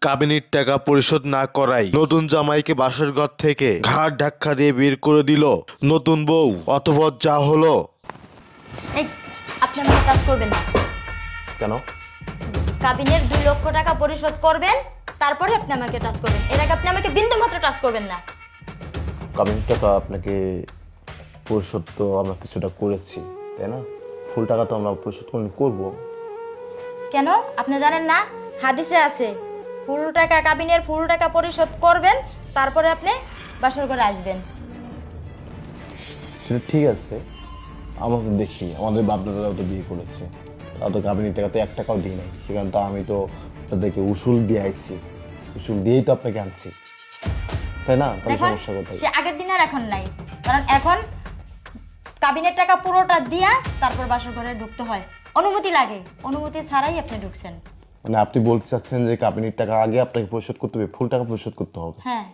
কাবিনীর টাকা পরিশোধ না করায় নতুন জামাইকে বাসর ঘর থেকে ঘাট ধাক্কা দিয়ে বের করে দিল নতুন বউ। অতঃপর যা হলো। এই আপনি আমাকে টাচ করবেন না। কেন? কাবিনের 2 লক্ষ টাকা পরিশোধ করবেন, তারপরে আপনি আমাকে টাচ করবেন। এর আগে আপনি আমাকে বিন্দু মাত্র টাচ করবেন না। কাবিনীর টাকা আপনাকে পরিশোধ তো আমরা কিছুটা করেছি, তাই না? ফুল টাকা তো আমরা পরিশোধ করবো। কেন আপনি জানেন না হাদিসে আছে ফুল টাকা কাবিনের ফুল টাকা পরিশোধ করবেন, তারপরে আপনি বাসর ঘরে আসবেন। সেটা ঠিক আছে, আমরা তো দেখি আমাদের বাপ দাদারাও তো বিয়ে করেছে, তারা তো কাবিনীর টাকা তো 1 টাকাও দিয়ে নাই। সেখানে তো আমি তো তাদেরকে উসুল দিয়ে আইছি, উসুল দিয়েই তো আপনাকে আনছি, তাই না? তাহলে দেখুন সমস্যা কোথায়? সে আগের দিন আর এখন নাই, কারণ এখন কাবিনের টাকা পুরোটা দিয়া তারপর বাসর ঘরে ঢুকতে হয়, অনুমতি লাগে। অনুমতি ছাড়াই আপনি ঢুকছেন। মানে আপনি বলতে চাচ্ছেন যে কাবিনীর টাকা আগে আপনাকে পরিশোধ করতে হবে, ফুল টাকা পরিশোধ করতে হবে? হ্যাঁ।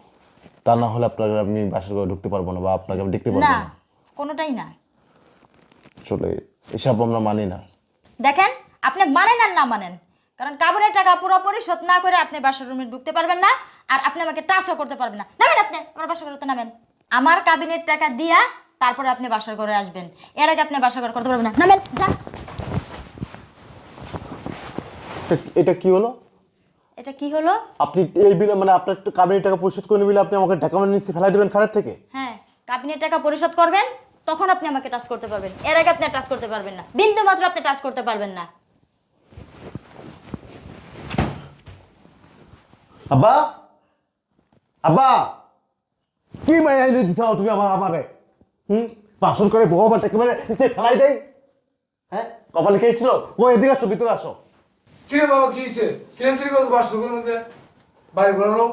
তা না হলে আপনাকে আমি বাসার ঘরে ঢুকতে পারবো না বা আপনাকে আমি দেখতে পারবো না, না। কোনোটাই না। আসলে এসব আমরা মানি না। দেখেন আপনি মানেন আর না মানেন, কারণ কাবিনের টাকা পুরো পরিশোধ না করে আপনি বাসর রুমে ঢুকতে পারবেন না, আর আপনি আমাকে টাচও করতে পারবেন না। নামেন আপনি আমার বাসর ঘরে নামেন। আমার কাবিনের টাকা দিয়া তারপরে আপনি বাসর ঘরে আসবেন, এর আগে আপনি বাসর ঘর করতে পারবেন না। নামেন যা। এটা কি হলো? এটা কি হলো? আপনি এই বিলে মানে আপনার কাবিনীর টাকা পরিশোধ করে নিলে আপনি আমাকে ঢাকা মানে নিচে ফেলাই দেবেন খারাপ থেকে? হ্যাঁ, কাবিনের টাকা পরিশোধ করবেন, তখন আপনি আমাকে টাচ করতে পারবেন। এর আগে আপনি টাচ করতে পারবেন না, বিন্দু মাত্র আপনি টাচ করতে পারবেন না। আব্বা, আব্বা, কি মাইয়া এনে দিছাও তুমি আমার আমারে? বাসন করে বউ আমার একেবারে নিচে ফেলাই দেই? হ্যাঁ, কপালে খেয়েছিল? ও এদিকে আসো, ভিতরে আসো। কি রে বাবা, কি হয়েছে? সিলেন্সারি করে বাসুকের মধ্যে বাড়ি ঘোরালো।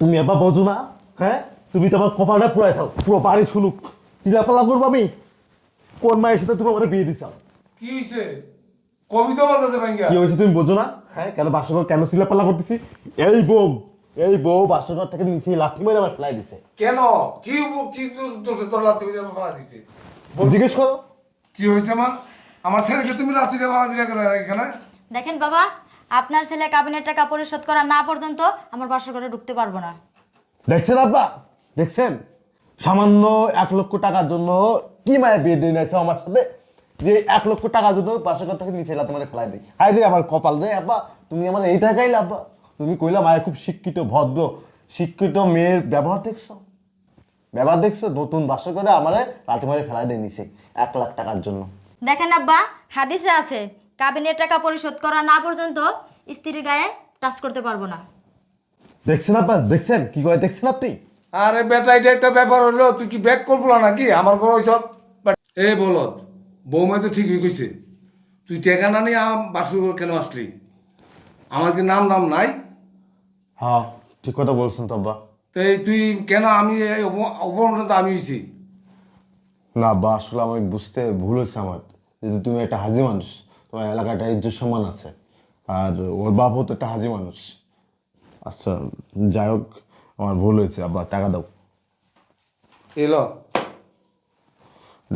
তুমি আব্বা বোঝো না? হ্যাঁ, তুমি তো আমার কপালটা পুরাই থাও, পুরো বাড়ি শুনুক। চিলাপালা করবো আমি? কোন মায়ের সাথে তুমি আমার বিয়ে দিছাও? কি হয়েছে? কবি তো আমার কাছে ভাঙ্গা। কি হয়েছে তুমি বোঝো না? হ্যাঁ, কেন বাসঘর কেন চিলাপালা করতেছি? এই বউ বাসঘর থেকে নিচে লাথি মেরে আমার ফেলাই দিছে। কেন? কি কি দোষে তোর লাত্তি বেজে আমার ফালা দিচ্ছে? জিজ্ঞেস করো। কি হয়েছে আমার ছেলেকে তুমি রাত্রি দিয়ে ফালা দিলে কেন এখানে? দেখেন বাবা, আপনার ছেলে কাবিনের টাকা পরিশোধ করা না পর্যন্ত আমার বাসর ঘরে ঢুকতে পারবো না। দেখছেন আব্বা, দেখছেন? সামান্য 1 লক্ষ টাকার জন্য কি মায়ের বিয়ে দিয়ে নিয়েছে আমার সাথে, যে 1 লক্ষ টাকার জন্য বাসঘর থেকে নিচে লাথি মেরে ফেলাই দিই। হাই রে আমার কপাল রে আব্বা, তুমি আমার এই টাকাইলে আব্বা। তুমি কইলা মায়ের খুব শিক্ষিত ভদ্র, শিক্ষিত মেয়ের ব্যবহার দেখছো? ব্যবহার দেখছো? নতুন বাসর করে আমারে লাথি মেরে ফেলাই দিয়ে নিছে 1 লাখ টাকার জন্য। দেখেন আব্বা, হাদিসে আছে কাবিনের টাকা পরিশোধ করা না পর্যন্ত স্ত্রীর গায়ে টাচ করতে পারবো না। দেখছেন আব্বা, দেখছেন কি করে? দেখছেন আপনি? আরে বেটা, এটা একটা ব্যাপার হলো, তুই কি ব্যাক করবো নাকি আমার ঘর ওইসব? এ বলত বৌমা তো ঠিকই কইছে, তুই টেকা না নিয়ে বাসুর ঘর কেন আসলি? আমার কি নাম দাম নাই? হ্যাঁ, ঠিক কথা বলছেন তো আব্বা। তো এই তুই কেন? আমি অপমানটা তো আমি হয়েছি। না বা আসলে আমি বুঝতে ভুল হয়েছে আমার, যেহেতু তুমি একটা হাজি মানুষ, তোমার এলাকাটা ইজ্জত সম্মান আছে, আর ওর বাপও তো একটা হাজি মানুষ। আচ্ছা, যাই হোক, আমার ভুল হয়েছে আব্বা, টাকা দাও। এলো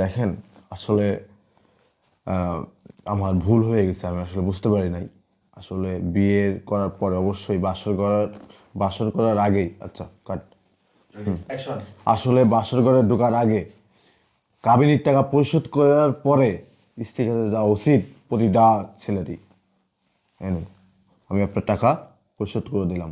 দেখেন, আসলে আমার ভুল হয়ে গেছে, আমি আসলে বুঝতে পারি নাই। আসলে বিয়ে করার পরে অবশ্যই বাসর করার আগেই, আচ্ছা কাট, আসলে বাসর ঘরে ঢোকার আগে কাবিনীর টাকা পরিশোধ করার পরে স্ত্রীর কাছে যাওয়া উচিত প্রতিটা ছেলেরই। আমি আপনার টাকা পরিশোধ করে দিলাম।